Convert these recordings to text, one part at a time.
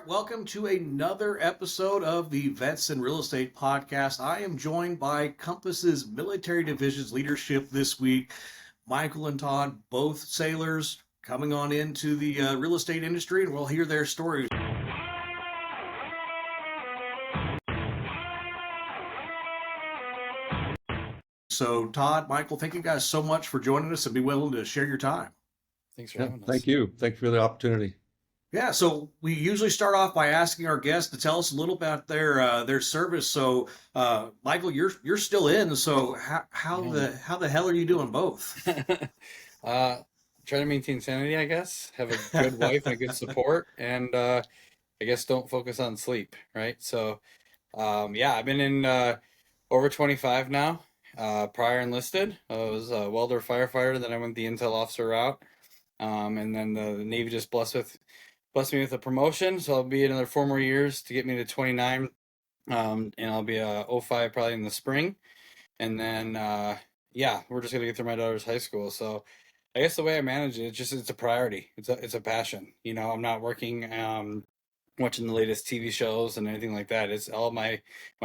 Welcome to another episode of the Vets and Real Estate Podcast. I am joined by Compass's Military Division's leadership this week. Michael and Todd, both sailors, coming on into the real estate industry, and we'll hear their stories. So, Todd, Michael, thank you guys so much for joining us and be willing to share your time. Thanks for having us. Thank you. Thank you for the opportunity. Yeah, so we usually start off by asking our guests to tell us a little about their service. So, Michael, you're still in. So, how the hell are you doing both? Try to maintain sanity, I guess. Have a good wife and a good support, and I guess don't focus on sleep, right? So, I've been in over 25 now. Prior enlisted, I was a welder firefighter. Then I went the intel officer route, and then the Navy just blessed me with a promotion. So I'll be another 4 more years to get me to 29, and I'll be a 05 probably in the spring, and then we're just gonna get through my daughter's high school. So I guess the way I manage it, it's a priority. It's a passion. I'm not working watching the latest TV shows and anything like that. It's all my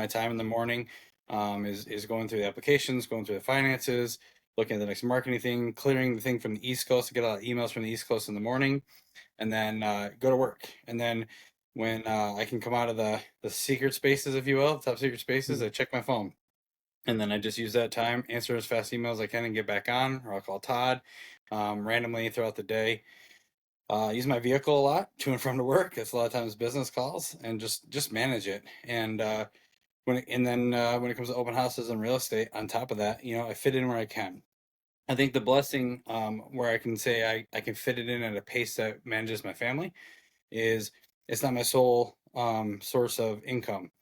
time in the morning is going through the applications, going through the finances, looking at the next marketing thing, clearing the thing from the East Coast to get a lot of emails from the East Coast in the morning, and then go to work. And then when I can come out of the secret spaces, if you will, top secret spaces, I check my phone. And then I just use that time, answer as fast emails as I can and get back on, or I'll call Todd randomly throughout the day. Use my vehicle a lot to and from to work. It's a lot of times business calls, and just manage it. And when it comes to open houses and real estate, on top of that, I fit in where I can. I think the blessing where I can say I can fit it in at a pace that manages my family is it's not my sole source of income.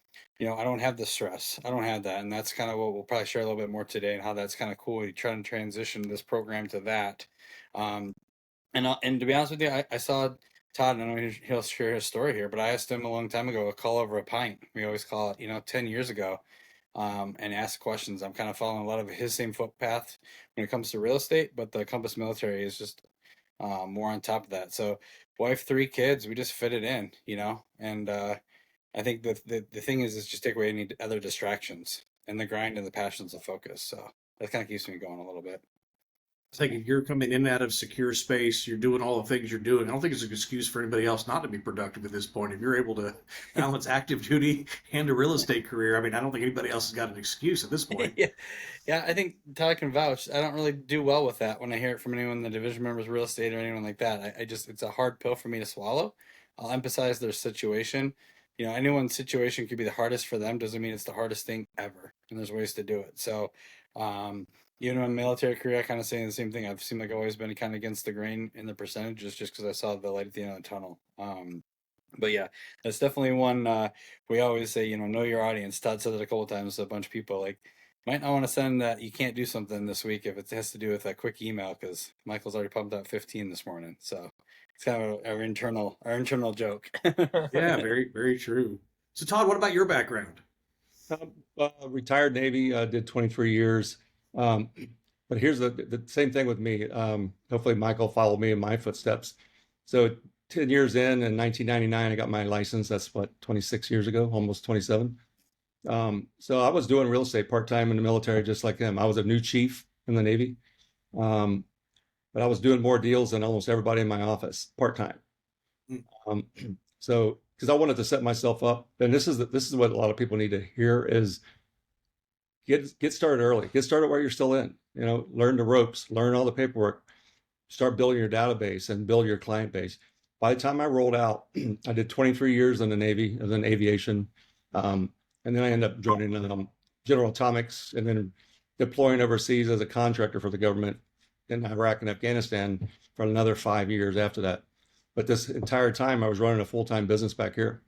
I don't have the stress. I don't have that. And that's kind of what we'll probably share a little bit more today, and how that's kind of cool. We try to transition this program to that. And to be honest with you, I saw Todd, and I know he'll share his story here, but I asked him a long time ago, a call over a pint. We always call it, 10 years ago, and ask questions. I'm kind of following a lot of his same footpath when it comes to real estate, but the Compass military is just more on top of that. So, wife, 3 kids, we just fit it in, and I think the thing is just take away any other distractions, and the grind and the passion's the focus. So that kind of keeps me going a little bit. I think if you're coming in and out of secure space, you're doing all the things you're doing. I don't think it's an excuse for anybody else not to be productive at this point. If you're able to balance active duty and a real estate career, I don't think anybody else has got an excuse at this point. Yeah, I think Todd can vouch. I don't really do well with that when I hear it from anyone in the division members, real estate, or anyone like that. It's a hard pill for me to swallow. I'll emphasize their situation. Anyone's situation could be the hardest for them. Doesn't mean it's the hardest thing ever. And there's ways to do it. So, even in my military career, I kind of saying the same thing. I've seemed like I've always been kind of against the grain in the percentages, just because I saw the light at the end of the tunnel. But yeah, that's definitely one we always say, know your audience. Todd said it a couple times to a bunch of people, like, might not want to send that you can't do something this week if it has to do with a quick email, because Michael's already pumped out 15 this morning. So it's kind of our internal joke. Yeah, very, very true. So Todd, what about your background? Retired Navy, did 23 years. But here's the same thing with me. Hopefully Michael followed me in my footsteps. So 10 years in 1999, I got my license. That's 26 years ago, almost 27. So I was doing real estate part-time in the military, just like him. I was a new chief in the Navy. But I was doing more deals than almost everybody in my office part-time. So, because I wanted to set myself up, and this is what a lot of people need to hear is get started early. Get started while you're still in. Learn the ropes, learn all the paperwork, start building your database and build your client base. By the time I rolled out, I did 23 years in the Navy as in aviation, and then I ended up joining General Atomics, and then deploying overseas as a contractor for the government in Iraq and Afghanistan for another 5 years after that. But this entire time, I was running a full-time business back here.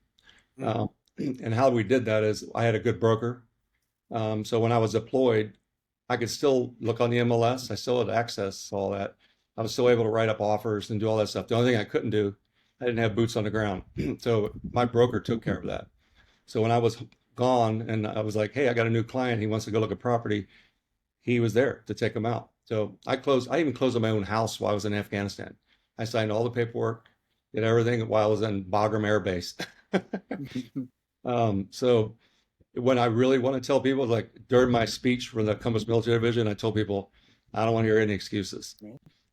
And how we did that is I had a good broker. So when I was deployed, I could still look on the MLS. I still had access to all that. I was still able to write up offers and do all that stuff. The only thing I couldn't do, I didn't have boots on the ground. So my broker took care of that. So when I was gone and I was like, hey, I got a new client, he wants to go look at property, he was there to take him out. So I even closed on my own house while I was in Afghanistan. I signed all the paperwork, did everything while I was in Bagram Air Base. So when I really want to tell people, like during my speech for the Compass Military Division, I told people, I don't want to hear any excuses.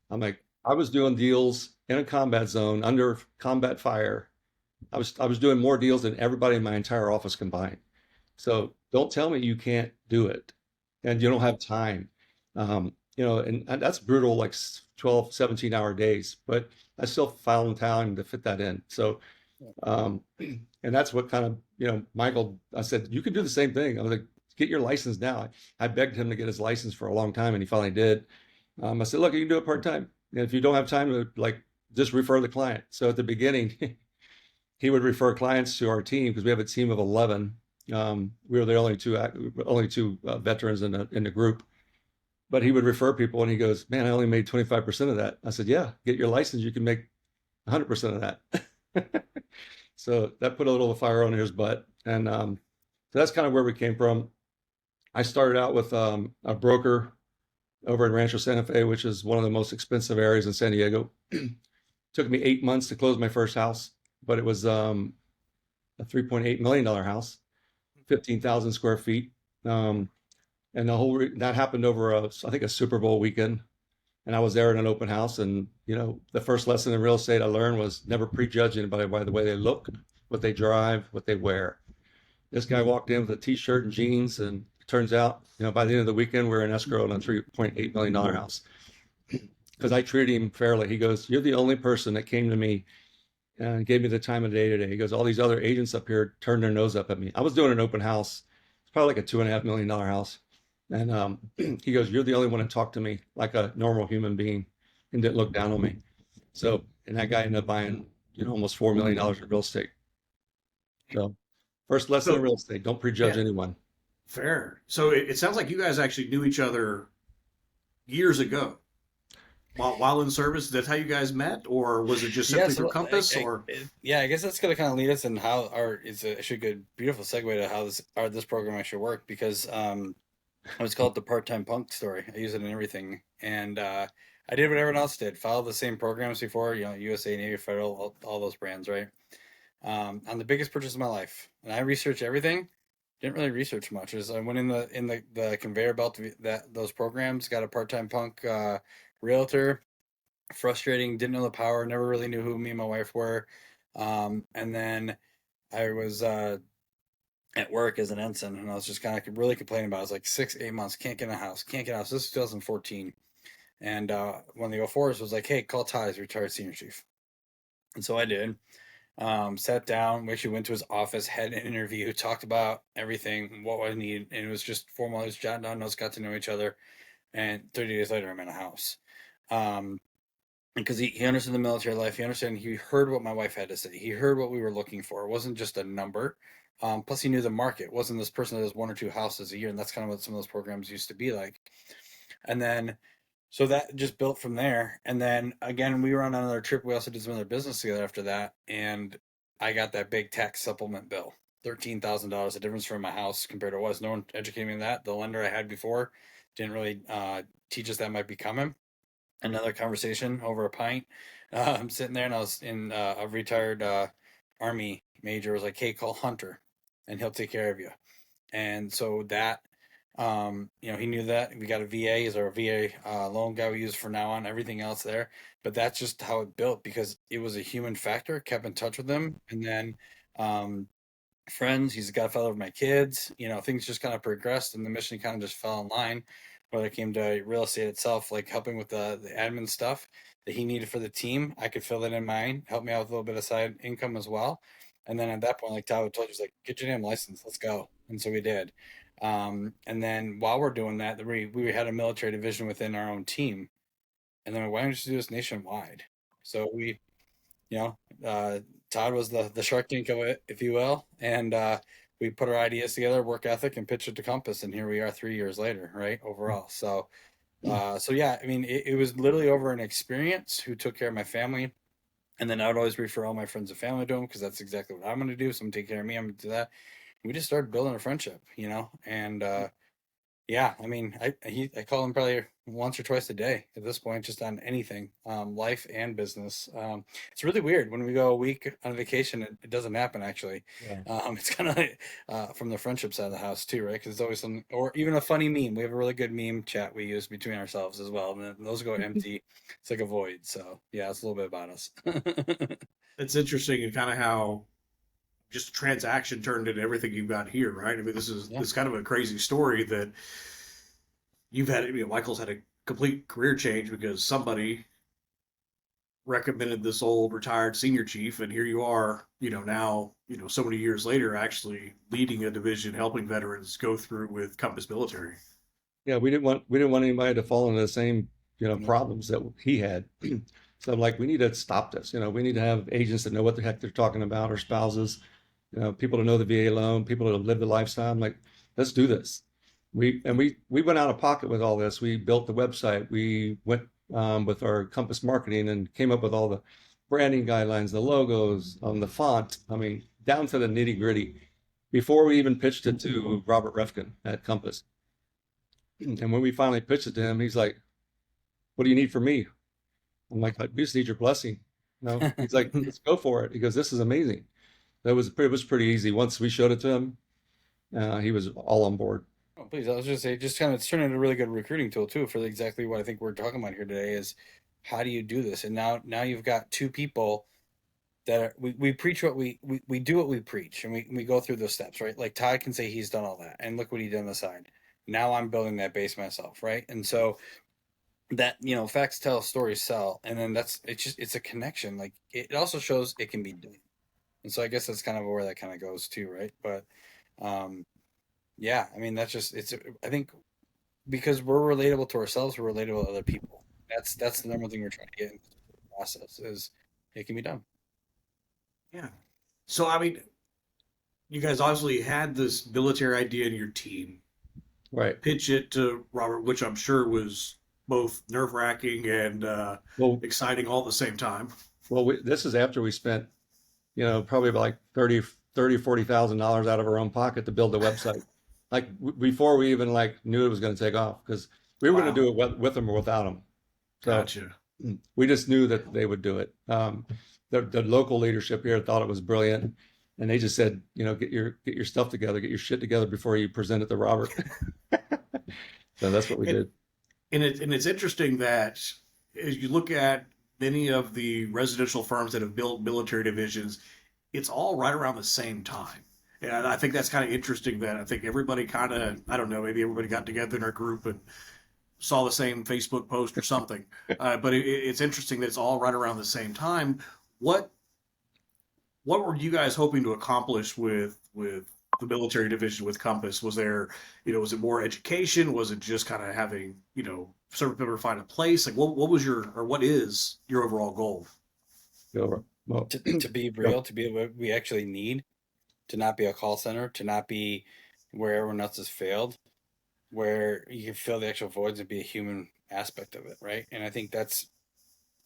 I'm like, I was doing deals in a combat zone under combat fire. I was doing more deals than everybody in my entire office combined. So don't tell me you can't do it and you don't have time. And that's brutal, like 12, 17-hour days, but I still found time to fit that in. So, and that's what kind of, Michael, I said, you can do the same thing. I was like, get your license now. I begged him to get his license for a long time and he finally did. I said, look, you can do it part-time. And if you don't have time to just refer the client. So at the beginning, he would refer clients to our team because we have a team of 11. We were the only two veterans in the group, but he would refer people and he goes, man, I only made 25% of that. I said, yeah, get your license. You can make 100% of that. So that put a little fire on his butt. And so that's kind of where we came from. I started out with a broker over in Rancho Santa Fe, which is one of the most expensive areas in San Diego. Took me 8 months to close my first house, but it was a $3.8 million house, 15,000 square feet. And that happened over I think a Super Bowl weekend. And I was there in an open house. And, the first lesson in real estate I learned was never prejudge anybody by the way they look, what they drive, what they wear. This guy walked in with a t-shirt and jeans, and it turns out, by the end of the weekend, we're in escrow on a $3.8 million house. Because I treated him fairly. He goes, you're the only person that came to me and gave me the time of day today. He goes, all these other agents up here turned their nose up at me. I was doing an open house. It's probably like a $2.5 million house. And he goes, you're the only one that talked to me like a normal human being and didn't look down on me. So, and that guy ended up buying, almost $4 million in real estate. So first lesson in So real estate, don't prejudge yeah, anyone. fair. So it sounds like you guys actually knew each other years ago while in service. That's how you guys met, or was it just Yeah, simply through so Compass? Or yeah, I guess that's gonna kind of lead us in how our it's a actually good, beautiful segue to how this program actually worked because I was called the part-time punk story. I use it in everything, and I did what everyone else did, follow the same programs before, USA, Navy, Federal, all those brands, right? On the biggest purchase of my life, and I researched everything. Didn't really research much. As I went in the conveyor belt that those programs, got a part-time punk realtor. Frustrating, didn't know the power, never really knew who me and my wife were. And then I was at work as an ensign, and I was just kind of really complaining about it. I was like 6, 8 months, can't get a house, can't get a house. This is 2014. And one of the 04s was like, hey, call Todd, he's retired senior chief. And so I did. Sat down, we actually went to his office, had an interview, talked about everything, what I need. And it was just formal. I was jotting down notes, got to know each other. And 30 days later, I'm in a house. Because he understood the military life. He heard what my wife had to say. He heard what we were looking for. It wasn't just a number. Plus, he knew the market. It wasn't this person that does 1 or 2 houses a year. And that's kind of what some of those programs used to be like. And then, so that just built from there. And then again, we were on another trip. We also did some other business together after that. And I got that big tax supplement bill, $13,000, the difference from my house compared to what was. No one educated me on that. The lender I had before didn't really teach us that might be coming. Another conversation over a pint. I'm sitting there, and I was in a retired Army major was like, hey, call Hunter and he'll take care of you. And so that, he knew that. We got a VA, he's our VA loan guy we use for now on, everything else there. But that's just how it built because it was a human factor, kept in touch with them. And then friends, he's the godfather of my kids. Things just kind of progressed and the mission kind of just fell in line. Whether it came to real estate itself, like helping with the admin stuff that he needed for the team, I could fill that in mine, help me out with a little bit of side income as well. And then at that point, like Todd told you, he's like, get your damn license, let's go. And so we did. And then while we're doing that, we had a military division within our own team. And then why don't you just do this nationwide? So you know, uh, Todd was the Shark Tank of it, if you will, and we put our ideas together, work ethic, and pitched it to Compass, and here we are 3 years later, right? Overall, so yeah, I mean, it was literally over an experience who took care of my family, and then I would always refer all my friends and family to him because that's exactly what I'm going to do. Someone take care of me, I'm going to do that. We just started building a friendship, and Yeah, I mean, I call him probably once or twice a day at this point, just on anything, life and business. It's really weird when we go a week on vacation. It doesn't happen actually. Yeah. It's kind of like, from the friendship side of the house too, right? Because it's always something, or even a funny meme. We have a really good meme chat we use between ourselves as well, and then those go empty. It's like a void. So yeah, it's a little bit about us. It's interesting and kind of how just a transaction turned into everything you've got here, right? I mean, Yeah. this kind of a crazy story that you've had. Michael's had a complete career change because somebody recommended this old retired senior chief, and here you are, now, so many years later, actually leading a division, helping veterans go through with Compass Military. Yeah, we didn't want anybody to fall into the same, Yeah. problems that he had. So I'm like, we need to stop this. We need to have agents that know what the heck they're talking about, or spouses, people to know the VA loan, people to live the lifestyle. I'm like, let's do this. We went out of pocket with all this. We built the website. We went with our Compass marketing and came up with all the branding guidelines, the logos, the font. I mean, down to the nitty gritty before we even pitched it to Robert Refkin at Compass. And when we finally pitched it to him, he's like, "What do you need from me?" I'm like, "We just need your blessing." He's like, "Let's go for it." He goes, "This is amazing." It was pretty easy. Once we showed it to him, he was all on board. Oh, please, I was just say, just kind of it's turning into a really good recruiting tool too for exactly what I think we're talking about here today is how do you do this? And now you've got two people that we preach what we do what we preach and we go through those steps, right? Like Todd can say he's done all that and look what he did on the side. Now I'm building that base myself, right? And so that, facts tell, stories sell. And then it's a connection. Like it also shows it can be done. And so I guess that's kind of where that kind of goes too, right? But um yeah, I mean that's just I think because we're relatable to ourselves, we're relatable to other people. That's the number one thing we're trying to get in this process is it can be done. Yeah. So, I mean, you guys obviously had this military idea in your team, Right. pitch it to Robert, which I'm sure was both nerve wracking and Well, exciting all at the same time. this is after we spent, probably about like 40,000 dollars out of our own pocket to build the website. Like before we even like knew it was going to take off, because we were going to Wow. do it with them or without them. So Gotcha. we just knew that they would do it. The local leadership here thought it was brilliant, and they just said, get your stuff together, get your shit together before you present it to Robert. So that's what we And, did. and it's interesting that as you look at many of the residential firms that have built military divisions, it's all right around the same time. And I think that's kind of interesting that I think everybody kind of, I don't know, maybe everybody got together in our group and saw the same Facebook post or something. But it's interesting that it's all right around the same time. What what were you guys hoping to accomplish with the military division with Compass? Was there, was it more education? Was it just kind of having, serve people to find a place? Like what was your or what is your overall goal? Go, well, To be go. real, to be what we actually need, to not be a call center, to not be where everyone else has failed, where you can fill the actual voids and be a human aspect of it, right? And I think that's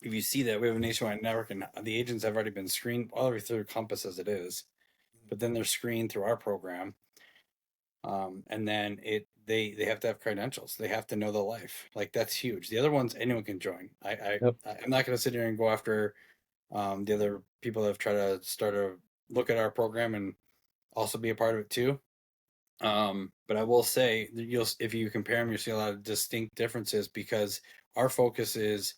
if you see that we have a nationwide network and the agents have already been screened all the way through Compass as it is, but then they're screened through our program, and then they have to have credentials. They have to know the life. Like that's huge. The other ones anyone can join. Yep. I'm not going to sit here and go after the other people that have tried to start a look at our program and also be a part of it too. But I will say you'll if you compare them, you'll see a lot of distinct differences because our focus is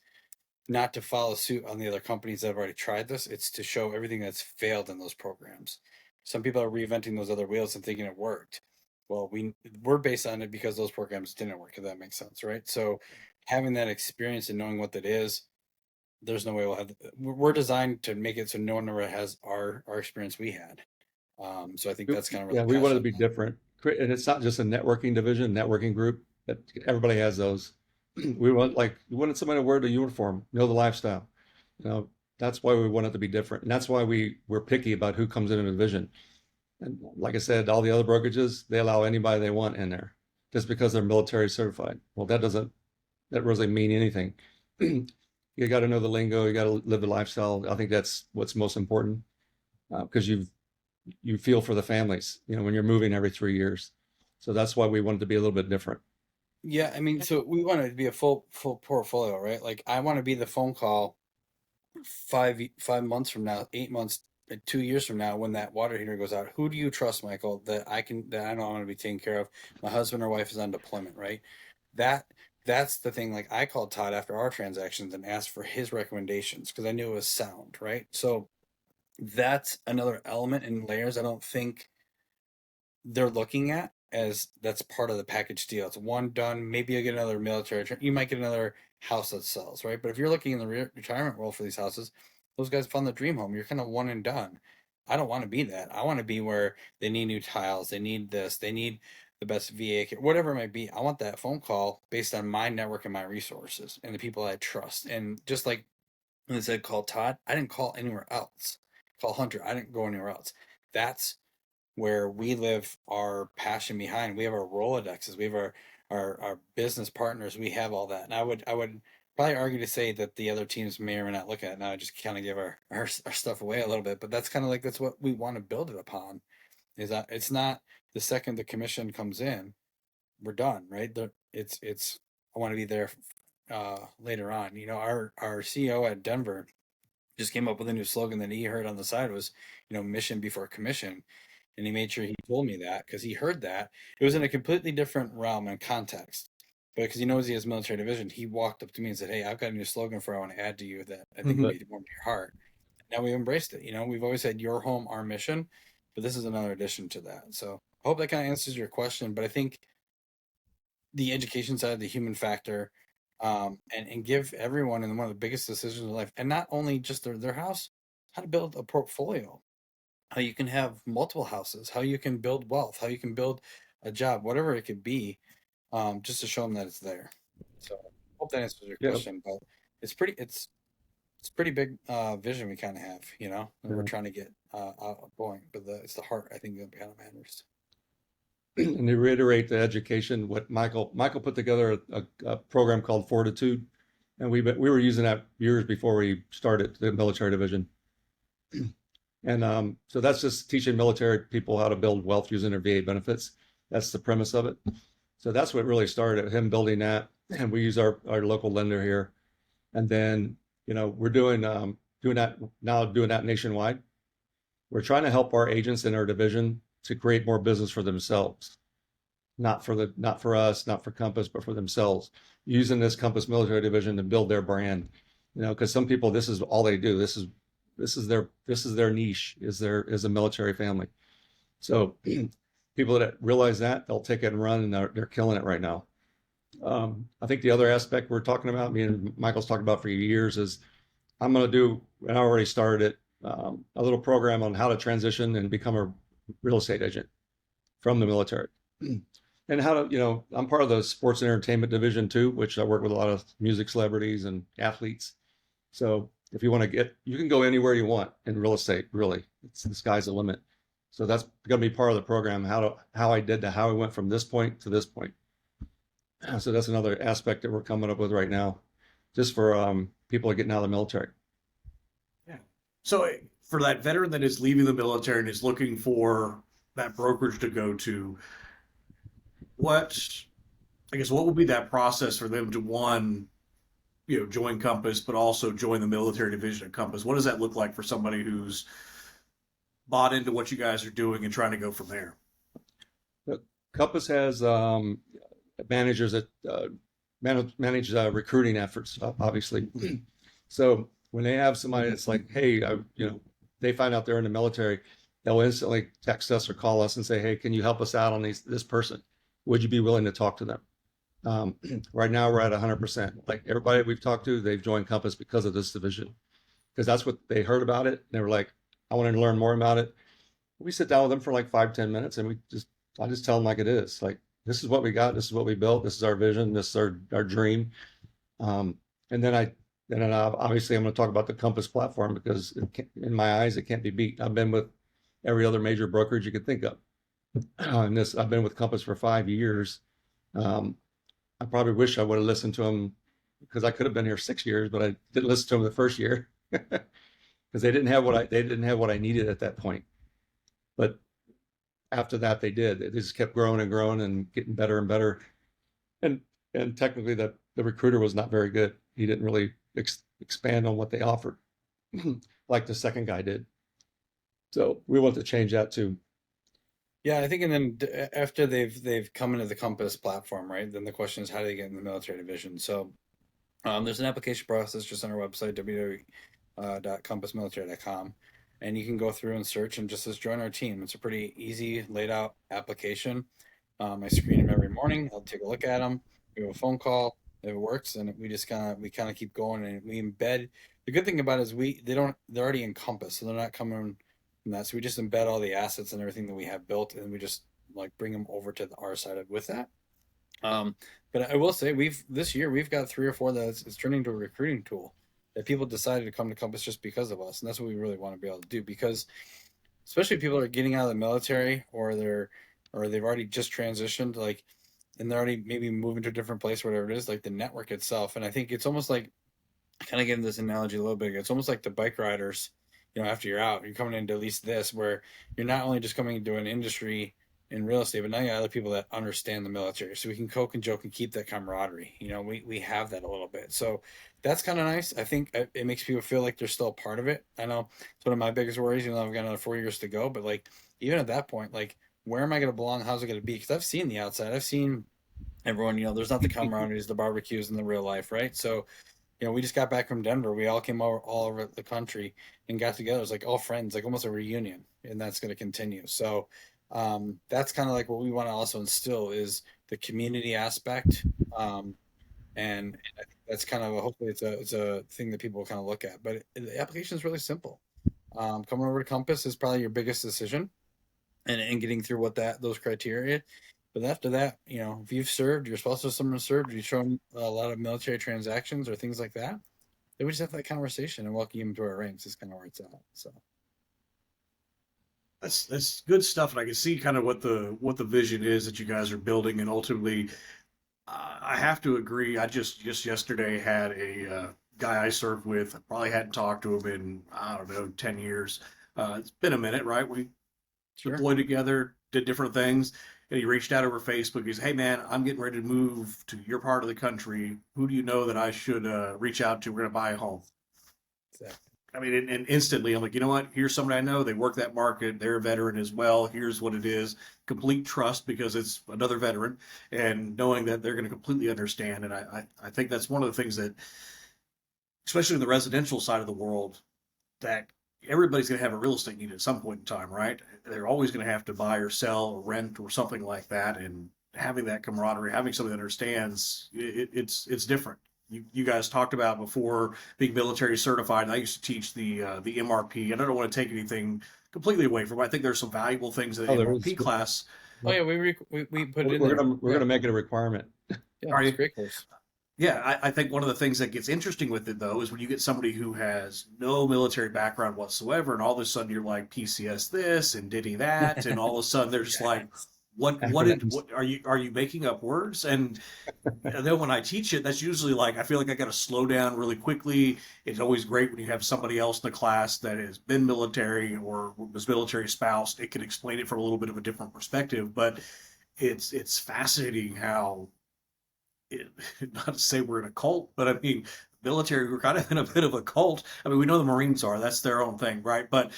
not to follow suit on the other companies that have already tried this. It's to show everything that's failed in those programs. Some people are reinventing those other wheels and thinking it worked. Well, we're based on it because those programs didn't work. If that makes sense, right? So having that experience and knowing what that is, there's no way we'll have. We're designed to make it so no one ever has our experience we had. So I think that's kind of where Yeah, the we wanted to passion. be different. And it's not just a networking division, networking group, that everybody has those. We wanted somebody to wear the uniform, know the lifestyle. You know, that's why we want it to be different. And that's why we're picky about who comes in the division. And like I said, all the other brokerages, they allow anybody they want in there just because they're military certified. Well, that really mean anything. You got to know the lingo, you got to live the lifestyle. I think that's what's most important, because you feel for the families, when you're moving every 3 years. So that's why we wanted to be a little bit different. Yeah, I mean, so we want it to be a full portfolio, right? Like I want to be the phone call 5 months from now, 8 months, 2 years from now, when that water heater goes out. Who do you trust, Michael, that I know I'm going to be taken care of? My husband or wife is on deployment, right? That that's the thing. Like I called Todd after our transactions and asked for his recommendations because I knew it was sound, right? So that's another element in layers I don't think they're looking at as that's part of the package deal. It's one done. Maybe you get another military. You might get another house that sells, right? But if you're looking in the retirement world for these houses, those guys found the dream home. You're kind of one and done. I don't want to be that. I want to be where they need new tiles. They need this. They need the best VA care, whatever it might be. I want that phone call based on my network and my resources and the people I trust. And just like when I said call Todd, I didn't call anywhere else. Call Hunter. I didn't go anywhere else. That's where we live our passion behind. We have our Rolodexes, we have our business partners, we have all that. And I would probably argue to say that the other teams may or may not look at it. Now I just kind of give our stuff away a little bit, but that's kind of like that's what we want to build it upon. Is that it's not the second the commission comes in, we're done, right? It's I want to be there later on. You know, our CEO at Denver just came up with a new slogan that he heard on the side was, mission before commission. And he made sure he told me that because he heard that. It was in a completely different realm and context. But because he knows he has military division, he walked up to me and said, "Hey, I've got a new slogan for I want to add to you that I think Mhm. will be warm to your heart." Now we've embraced it. We've always said your home, our mission, but this is another addition to that. So I hope that kind of answers your question. But I think the education side, the human factor, and give everyone in one of the biggest decisions in life, and not only just their house, how to build a portfolio, how you can have multiple houses, how you can build wealth, how you can build a job, whatever it could be, just to show them that it's there. So hope that answers your Yeah. question, but it's pretty big vision we kind of have, and we're Yeah. trying to get going, but it's the heart I think that kind of matters. And to reiterate the education, what Michael put together a program called Fortitude, and we were using that years before we started the military division. And so that's just teaching military people how to build wealth using their VA benefits. That's the premise of it. So that's what really started him building that. And we use our local lender here. And then, we're doing that nationwide. We're trying to help our agents in our division to create more business for themselves, not for us, not for Compass, but for themselves, using this Compass military division to build their brand. Because some people, this is all they do. This is their niche, is a military family. So people that realize that, they'll take it and run, and they're killing it right now. I think the other aspect we're talking about, me and Michael's talked about for years, is I'm going to do, and I already started it, a little program on how to transition and become a real estate agent from the military. And how to, I'm part of the sports and entertainment division too, which I work with a lot of music celebrities and athletes. So if you want to you can go anywhere you want in real estate, really. The sky's the limit. So that's going to be part of the program, how I went from this point to this point. So that's another aspect that we're coming up with right now, just for people getting out of the military. Yeah. So for that veteran that is leaving the military and is looking for that brokerage to go to, what I guess what would be that process for them to one, join Compass, but also join the military division of Compass? What does that look like for somebody who's bought into what you guys are doing and trying to go from there? Compass has managers that manage recruiting efforts, obviously. So when they have somebody that's like, hey, they find out they're in the military, they'll instantly text us or call us and say, hey, can you help us out on this person? Would you be willing to talk to them? Right now we're at 100%. Like everybody we've talked to, they've joined Compass because of this division, because that's what they heard about it. They were like, I wanted to learn more about it. We sit down with them for like 5-10 minutes, and I just tell them like it is. Like, this is what we got. This is what we built. This is our vision. This is our dream. And then obviously I'm going to talk about the Compass platform, because in my eyes, it can't be beat. I've been with every other major brokerage you could think of. And I've been with Compass for 5 years. I probably wish I would have listened to them, because I could have been here 6 years, but I didn't listen to them the first year because they didn't have what I needed at that point. But after that, they did. They just kept growing and growing and getting better and better. And and technically the recruiter was not very good. He didn't really expand on what they offered like the second guy did. So we want to change that too. Yeah, I think, and then after they've come into the Compass platform, right? Then the question is, how do they get in the military division? So there's an application process just on our website, www.compassmilitary.com, and you can go through and search and just says join our team. It's a pretty easy laid out application. I screen them every morning. I'll take a look at them. We have a phone call. If it works, and we kind of keep going, and we embed. The good thing about it is they're already in Compass, so they're not coming from that. So we just embed all the assets and everything that we have built, and we just like bring them over to our side with that. Um, but I will say this year we've got 3 or 4 that it's turning into a recruiting tool that people decided to come to Compass just because of us, and that's what we really want to be able to do. Because especially people are getting out of the military, or they've already just transitioned, like, and they're already maybe moving to a different place, whatever it is, like the network itself. And I think it's almost like, kind of giving this analogy a little bit, it's almost like the bike riders. After you're out, you're coming into at least this, where you're not only just coming into an industry in real estate, but now you got other people that understand the military, so we can coke and joke and keep that camaraderie. We have that a little bit, so that's kind of nice. I think it makes people feel like they're still part of it. I know it's one of my biggest worries. I've got another 4 years to go, but like, even at that point, like, where am I going to belong? How's it going to be? Because I've seen the outside. I've seen everyone. There's not the camaraderie, the barbecues, and the real life, right? So we just got back from Denver. We all came over all over the country and got together. It was like all friends, like almost a reunion, and that's going to continue. So that's kind of like what we want to also instill is the community aspect, and I think that's kind of hopefully it's a thing that people kind of look at. But the application is really simple. Coming over to Compass is probably your biggest decision, and getting through those criteria. But after that, if you've served, your spouse or someone served, you've shown a lot of military transactions or things like that, then we just have that conversation and welcome them to our ranks is kind of where it's at. So That's good stuff, and I can see kind of what the vision is that you guys are building, and ultimately, I have to agree. I just yesterday had a guy I served with. I probably hadn't talked to him in, I don't know, 10 years. It's been a minute, right? We sure. deployed together, did different things, and he reached out over Facebook. He said, "Hey man, I'm getting ready to move to your part of the country. Who do you know that I should reach out to? We're gonna buy a home." Exactly. I mean, and instantly, I'm like, you know what? Here's somebody I know. They work that market. They're a veteran as well. Here's what it is. Complete trust because it's another veteran, and knowing that they're going to completely understand. And I think that's one of the things that, especially in the residential side of the world, that everybody's going to have a real estate need at some point in time, right? They're always going to have to buy or sell or rent or something like that. And having that camaraderie, having somebody that understands, it's different. You guys talked about before being military certified, and I used to teach the MRP. And I don't want to take anything completely away from it. I think there's some valuable things in the Oh, there MRP is. class. Oh yeah, we put it in We're there. gonna make it a requirement. Yeah, Are it's you? a great course. Yeah, I think one of the things that gets interesting with it though is when you get somebody who has no military background whatsoever, and all of a sudden you're like PCS this and Diddy that, and all of a sudden they're just like, Acronyms. what are you making up words? And then when I teach it, that's usually like I feel like I got to slow down really quickly. It's always great when you have somebody else in the class that has been military or was military spouse. It can explain it from a little bit of a different perspective, but it's fascinating how it, not to say we're in a cult, but I mean, military, we're kind of in a bit of a cult. I mean, we know the Marines are, that's their own thing, right? But,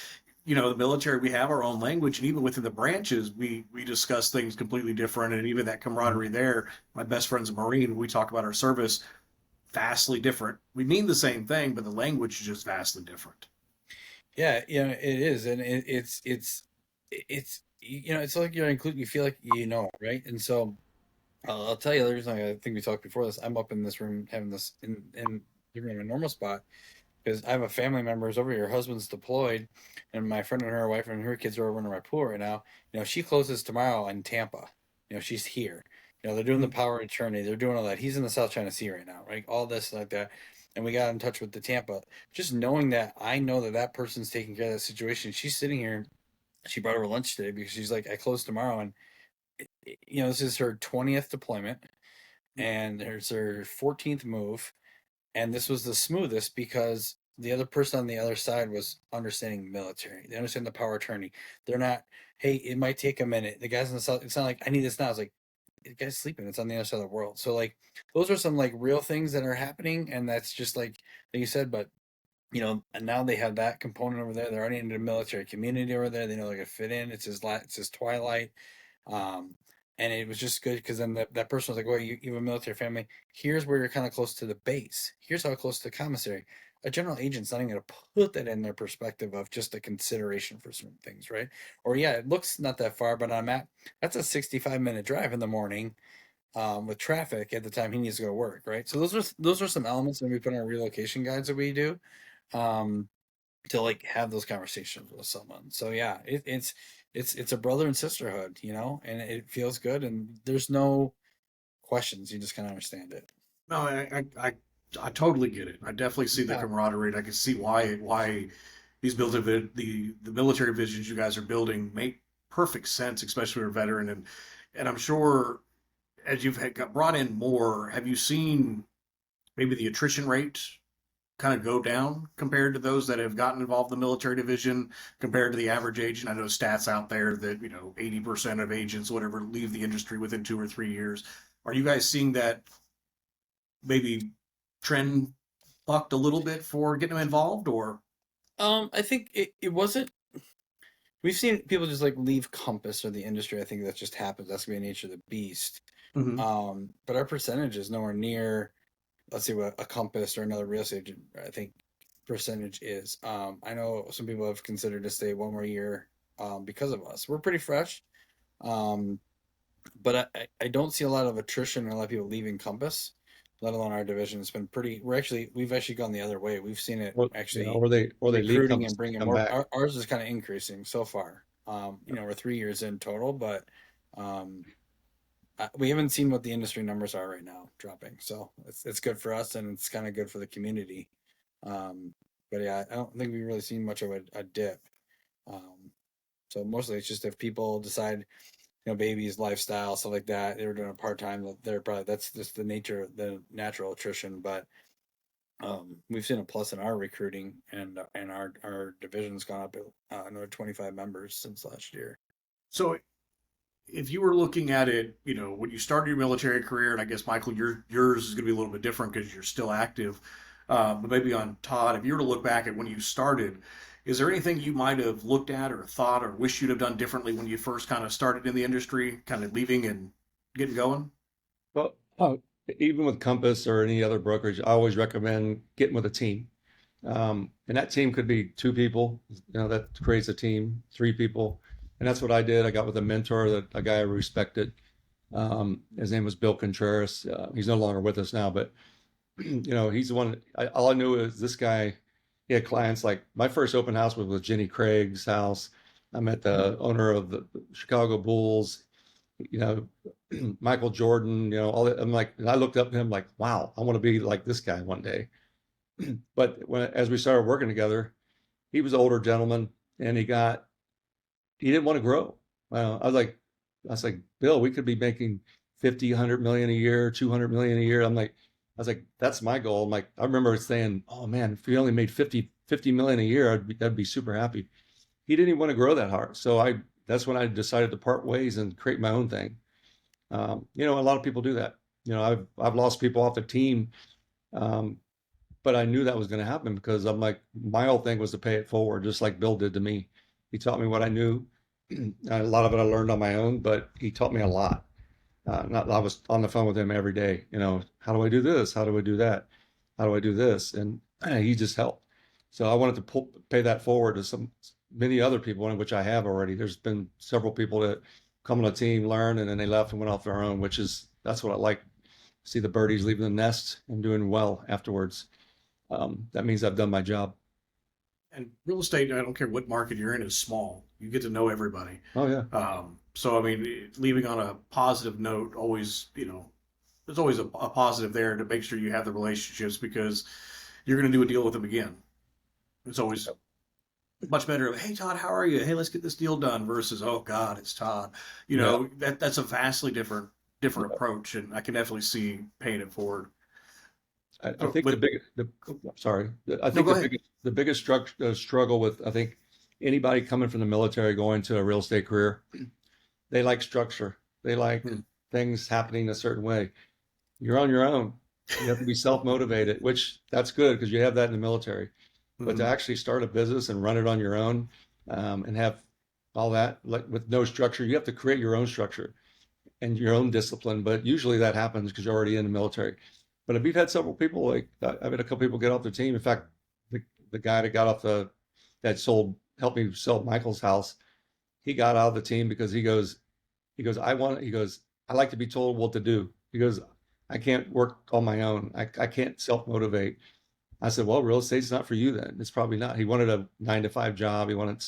the military, we have our own language, and even within the branches, we discuss things completely different. And even that camaraderie there, my best friend's a Marine, we talk about our service, vastly different. We mean the same thing, but the language is just vastly different. Yeah, it is, and it's it's like you're including. You feel like right? And so I'll tell you the reason I think we talked before this. I'm up in this room having this in giving a normal spot because I have a family member who's over here. Her husband's deployed, and my friend and her wife and her kids are over in my pool right now. She closes tomorrow in Tampa. She's here. They're doing the power of attorney. They're doing all that. He's in the South China Sea right now, right? All this like that. And we got in touch with the Tampa. Just knowing that I know that person's taking care of that situation. She's sitting here. She brought her lunch today because she's like, I close tomorrow, and this is her 20th deployment, and there's her 14th move, and this was the smoothest because the other person on the other side was understanding military. They understand the power of attorney. They're not, hey, it might take a minute. The guys in the south, it's not like I need this now. It's like the guy's sleeping. It's on the other side of the world. So like those are some like real things that are happening, and that's just like you said. But and now they have that component over there. They're already in the military community over there. They know they're gonna fit in. It's his twilight. Um, and it was just good because then that person was like, "Well, you have a military family. Here's where you're kind of close to the base. Here's how close to the commissary." A general agent's not even going to put that in their perspective of just a consideration for certain things, right? Or yeah, it looks not that far, but on a map, that's a 65-minute drive in the morning, with traffic at the time he needs to go to work, right? So those are some elements that we put in our relocation guides that we do. Um, to like have those conversations with someone. So yeah, it's a brother and sisterhood, and it feels good, and there's no questions. You just kind of understand it. No, I totally get it. I definitely see the Yeah. camaraderie. I can see why these the military visions you guys are building make perfect sense, especially for a veteran. And I'm sure as got brought in more, have you seen maybe the attrition rate kind of go down compared to those that have gotten involved in the military division compared to the average agent? I know stats out there that 80% of agents, whatever, leave the industry within 2 or 3 years. Are you guys seeing that maybe trend bucked a little bit for getting them involved, or? I think it wasn't. We've seen people just like leave Compass or the industry. I think that just happens. That's gonna be the nature of the beast. Mhm. But our percentage is nowhere near, let's see what a Compass or another real estate agent, I think, percentage is. I know some people have considered to stay one more year, because of us. We're pretty fresh. Um, but I don't see a lot of attrition and a lot of people leaving Compass, let alone our division. It's been pretty. We've actually gone the other way. We've seen it actually or they leave recruiting Compass and to bringing come more. back. Ours is kind of increasing so far. We're 3 years in total, but um, we haven't seen what the industry numbers are right now dropping. So it's good for us, and it's kind of good for the community. Um, but yeah, I don't think we've really seen much of a dip. Um, so mostly it's just if people decide, babies, lifestyle, stuff like that, they were doing a part time. That's just the nature, the natural attrition. But we've seen a plus in our recruiting, and our division's gone up another 25 members since last year. So if you were looking at it, when you started your military career, and I guess Michael, yours is going to be a little bit different because you're still active. But maybe on Todd, if you were to look back at when you started, is there anything you might have looked at or thought or wish you'd have done differently when you first kind of started in the industry, kind of leaving and getting going? Well, even with Compass or any other brokerage, I always recommend getting with a team. And that team could be two people, that creates a team, three people. And that's what I did. I got with a mentor, a guy I respected. His name was Bill Contreras. He's no longer with us now, but he's the one. All I knew is this guy. He had clients like my first open house was with Jenny Craig's house. I met the owner of the Chicago Bulls. You know, Michael Jordan. All that. I'm like, and I looked up to him like, wow, I want to be like this guy one day. But as we started working together, he was an older gentleman, and he didn't want to grow. I was like, Bill, we could be making 50, 100 million a year, 200 million a year. I was like, that's my goal. I'm like, I remember saying, oh man, if we only made 50 million a year, I'd be super happy. He didn't even want to grow that hard. So that's when I decided to part ways and create my own thing. A lot of people do that. I've lost people off the team. Um, but I knew that was going to happen because I'm like, my whole thing was to pay it forward, just like Bill did to me. He taught me what I knew. A lot of it I learned on my own, but he taught me a lot. I was on the phone with him every day. How do I do this? How do I do that? How do I do this? And he just helped. So I wanted to pay that forward to many other people, which I have already. There's been several people that come on a team, learn, and then they left and went off their own, that's what I like. See the birdies leaving the nest and doing well afterwards. That means I've done my job. And real estate, I don't care what market you're in, is small. You get to know everybody. Oh yeah. So I mean, leaving on a positive note, always, there's always a positive there to make sure you have the relationships because you're going to do a deal with them again. It's always much better. Hey Todd, how are you? Hey, let's get this deal done versus, oh God, it's Todd. Yeah. That's a vastly different approach, and I can definitely see paying it forward. I think With, sorry. I no, think go ahead. the biggest struggle with, I think, anybody coming from the military going to a real estate career, they like structure. They like Hmm. things happening a certain way. You're on your own. You have to be self-motivated, which that's good because you have that in the military. But to Mhm. actually start a business and run it on your own, and have all that like with no structure, you have to create your own structure and your own discipline. But usually that happens because you're already in the military. But if you've had several people like I've had a couple people get off their team. In fact, the guy that got off that sold helped me sell Michael's house. He got out of the team because he goes, I like to be told what to do. He goes, I can't work on my own. I can't self motivate. I said, well, real estate's not for you then. It's probably not. He wanted a 9 to 5 job. He wanted,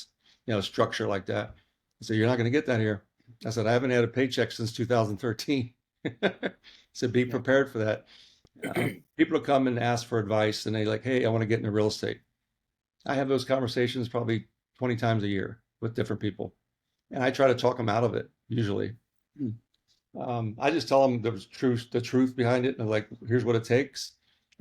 structure like that. I said, you're not going to get that here. I said, I haven't had a paycheck since 2013. So be Yeah. prepared for that. People will come and ask for advice and they like, hey, I want to get into real estate. I have those conversations probably 20 times a year with different people. And I try to talk them out of it usually. I just tell them the truth behind it, and like, here's what it takes.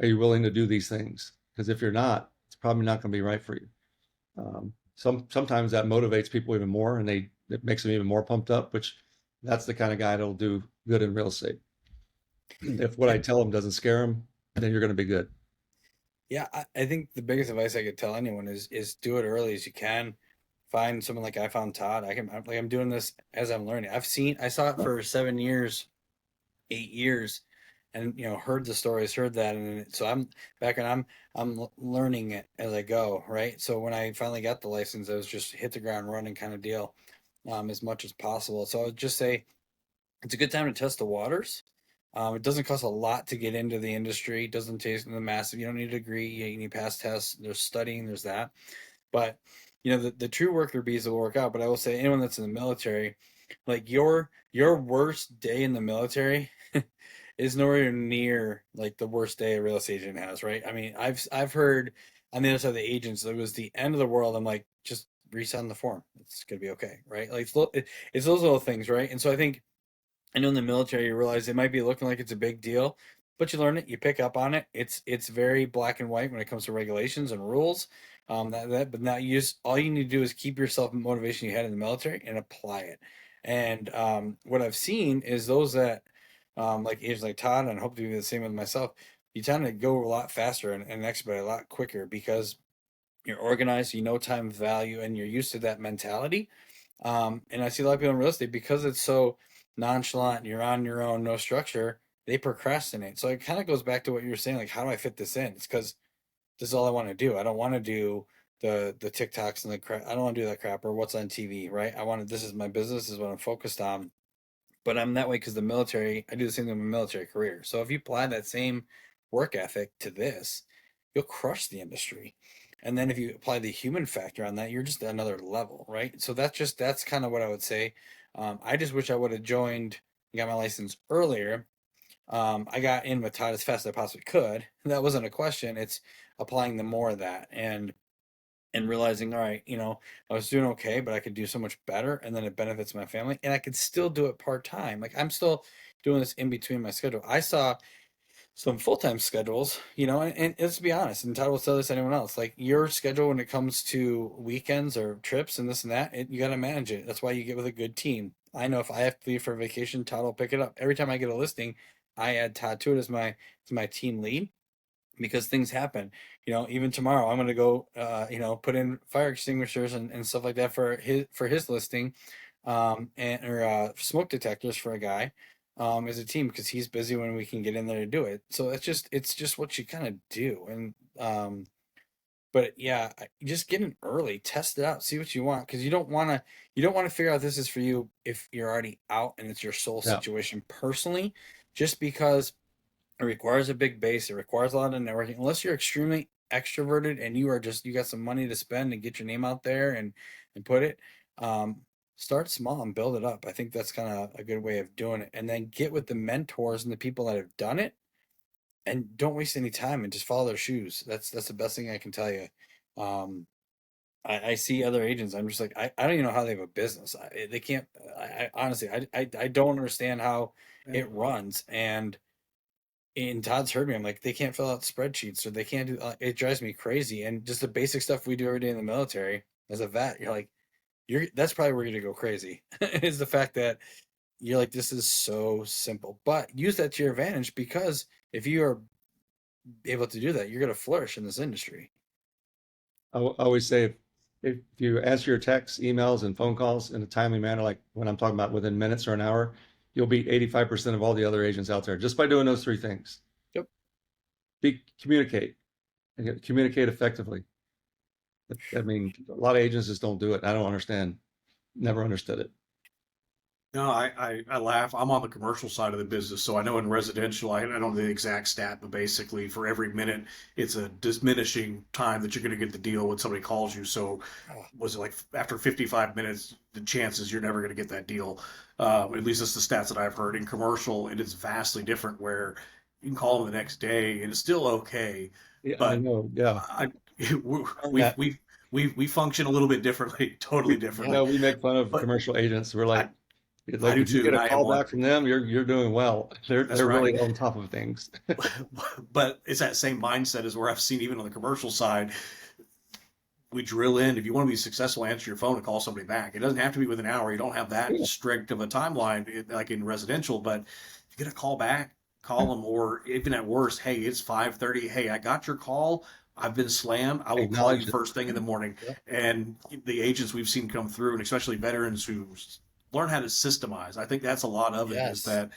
Are you willing to do these things? Because if you're not, it's probably not going to be right for you. Sometimes that motivates people even more, and it makes them even more pumped up. Which that's the kind of guy that'll do good in real estate. If what I tell them doesn't scare them, then you're going to be good. Yeah, I think the biggest advice I could tell anyone is do it early as you can. Find someone like I found Todd. I'm doing this as I'm learning. I saw it for 7 years, 8 years, and heard the stories, heard that, and so I'm back and I'm learning it as I go, right? So when I finally got the license, I was just hit the ground running kind of deal, as much as possible. So I would just say it's a good time to test the waters. It doesn't cost a lot to get into the industry. It doesn't take the massive. You don't need a degree. You need past tests. There's studying. There's that. But the true worker bees will work out. But I will say anyone that's in the military, like your worst day in the military is nowhere near like the worst day a real estate agent has, right? I mean, I've heard on the other side of the agents it was the end of the world. I'm like, just resign the form. It's gonna be okay, right? Like it's those little things, right? And so I know in the military you realize it might be looking like it's a big deal, but you learn it, you pick up on it. It's very black and white when it comes to regulations and rules. But now all you need to do is keep yourself motivation you had in the military and apply it. And what I've seen is those that like agents like Todd, and hope to be the same with myself. You tend to go a lot faster and expedite a lot quicker because you're organized, you know time value, and you're used to that mentality. And I see a lot of people in real estate because it's so nonchalant, you're on your own, no structure, they procrastinate. So it kind of goes back to what you were saying, like, how do I fit this in? It's because this is all I want to do. I don't want to do the TikToks and the crap. I don't want to do that crap or what's on TV, right? This is my business, this is what I'm focused on. But I'm that way because the military, I do the same thing in my military career. So if you apply that same work ethic to this, you'll crush the industry. And then if you apply the human factor on that, you're just another level, right? So that's kind of what I would say. I just wish I would have joined and got my license earlier. I got in with Todd as fast as I possibly could. That wasn't a question. It's applying the more of that and realizing, all right, I was doing okay, but I could do so much better, and then it benefits my family, and I could still do it part time. Like I'm still doing this in between my schedule. I saw some full time schedules, and let's be honest, and Todd will tell this to anyone else, like your schedule when it comes to weekends or trips and this and that, you got to manage it. That's why you get with a good team. I know if I have to leave for vacation, Todd will pick it up. Every time I get a listing, I add Todd to it as my team lead because things happen. Even tomorrow I'm going to go put in fire extinguishers and stuff like that for his listing, and or smoke detectors for a guy, as a team because he's busy when we can get in there to do it. So it's just what you kind of do. And but yeah, just get in early, test it out, see what you want, because you don't want to figure out this is for you if you're already out and it's your sole Yeah. situation personally, just because it requires a big base. It requires a lot of networking. Unless you're extremely extroverted and you got some money to spend and get your name out there and put it. Um, Start small and build it up. I think that's kind of a good way of doing it. And then get with the mentors and the people that have done it, and don't waste any time and just follow their shoes. That's the best thing I can tell you. Um, I see other agents. I'm just like I don't even know how they have a business. They can't. I honestly I don't understand how it runs and Todd's heard me. I'm like, they can't fill out spreadsheets or they can't do. It drives me crazy. And just the basic stuff we do every day in the military as a vet, you're like, that's probably where you're gonna go crazy. Is the fact that you're like, this is so simple. But use that to your advantage, because if you are able to do that, you're going to flourish in this industry. I always say if you answer your texts, emails, and phone calls in a timely manner, like when I'm talking about within minutes or an hour, you'll beat 85% of all the other agents out there just by doing those three things. Yep. Communicate and communicate effectively. I mean, a lot of agents just don't do it. I don't understand. Never understood it. No, I laugh. I'm on the commercial side of the business, so I know in residential, I don't know the exact stat, but basically for every minute, it's a diminishing time that you're going to get the deal when somebody calls you. So was it like after 55 minutes, the chances you're never going to get that deal? At least that's the stats that I've heard. In commercial, it is vastly different where you can call them the next day and it's still okay. Yeah, I But know. Yeah. I, Learn we, that. we function a little bit differently, totally differently. No, we make fun of But commercial agents. We're I, I like do if you too, get and a I am call one. back from them, you're doing well. That's They're right. really on top of things. But it's that same mindset as where I've seen even on the commercial side. We drill in. If you want to be successful, answer your phone and call somebody back. It doesn't have to be within an hour. You don't have that Yeah. strict of a timeline like in residential. But if you get a call back, call them. Or even at worst, hey, it's 5:30. Hey, I got your call. I've been slammed. I will call you Acknowledge it. first thing in the morning. Yeah. And the agents we've seen come through, and especially veterans who learn how to systemize. I think that's a lot of it. Is Yes. that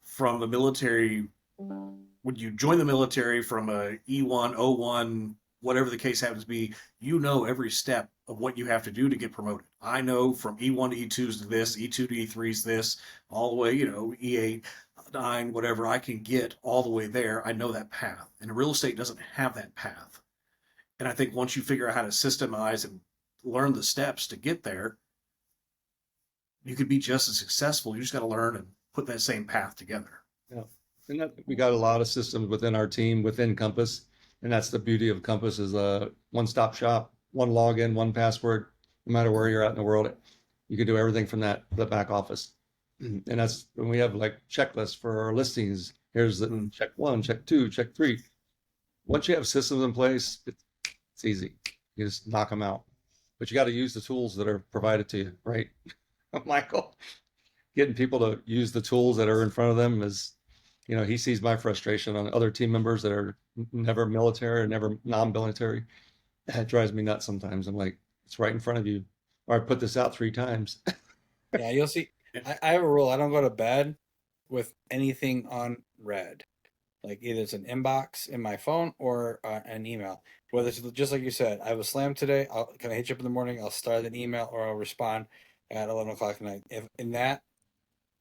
from the military, when you join the military from a E1, O1, whatever the case happens to be, you know every step of what you have to do to get promoted. I know from E1 to E2s to this, E2 to E3s this, all the way, E8, 9, whatever I can get all the way there. I know that path. And real estate doesn't have that path. And I think once you figure out how to systemize and learn the steps to get there, you could be just as successful. You just got to learn and put that same path together. Yeah. And we got a lot of systems within our team, within Compass. And that's the beauty of Compass is a one-stop shop, one login, one password, no matter where you're at in the world. You can do everything from the back office. And that's when we have like checklists for our listings. Here's the check 1, check 2, check 3. Once you have systems in place, it's easy. You just knock them out. But you got to use the tools that are provided to you, right? Michael, getting people to use the tools that are in front of them is, he sees my frustration on other team members that are never military or never non-military. That drives me nuts sometimes. I'm like, it's right in front of you. Or I put this out 3 times. Yeah, you'll see. I have a rule. I don't go to bed with anything on red. Like either it's an inbox in my phone or an email. Whether it's just like you said, I was slammed today. Can I hit you up in the morning? I'll start an email or I'll respond at 11 o'clock at night. If in that,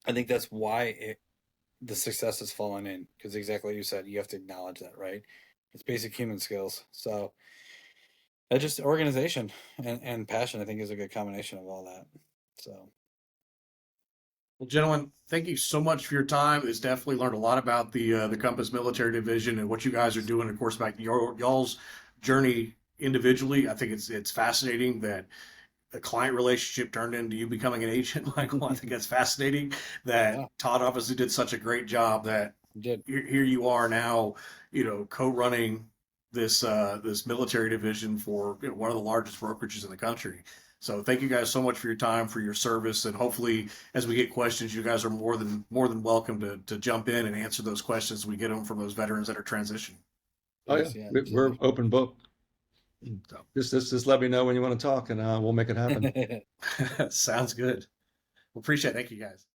I think that's why the success has fallen in, because exactly like you said, you have to acknowledge that, right? It's basic human skills. So that just organization and passion, I think, is a good combination of all that. So. Well, gentlemen, thank you so much for your time. It's definitely learned a lot about the Compass Military Division and what you guys are doing. Of course, about y'all's journey individually. I think it's fascinating that a client relationship turned into you becoming an agent, Michael. I think that's fascinating. That Yeah. Todd obviously did such a great job that Did. here you are now, co-running this military division for one of the largest brokerages in the country. So thank you guys so much for your time, for your service, and hopefully, as we get questions, you guys are more than welcome to jump in and answer those questions. We get them from those veterans that are transitioning. Oh Yes, yeah, yeah, we're open book. So Just let me know when you want to talk, and we'll make it happen. sounds good. Well, appreciate it. Thank you guys.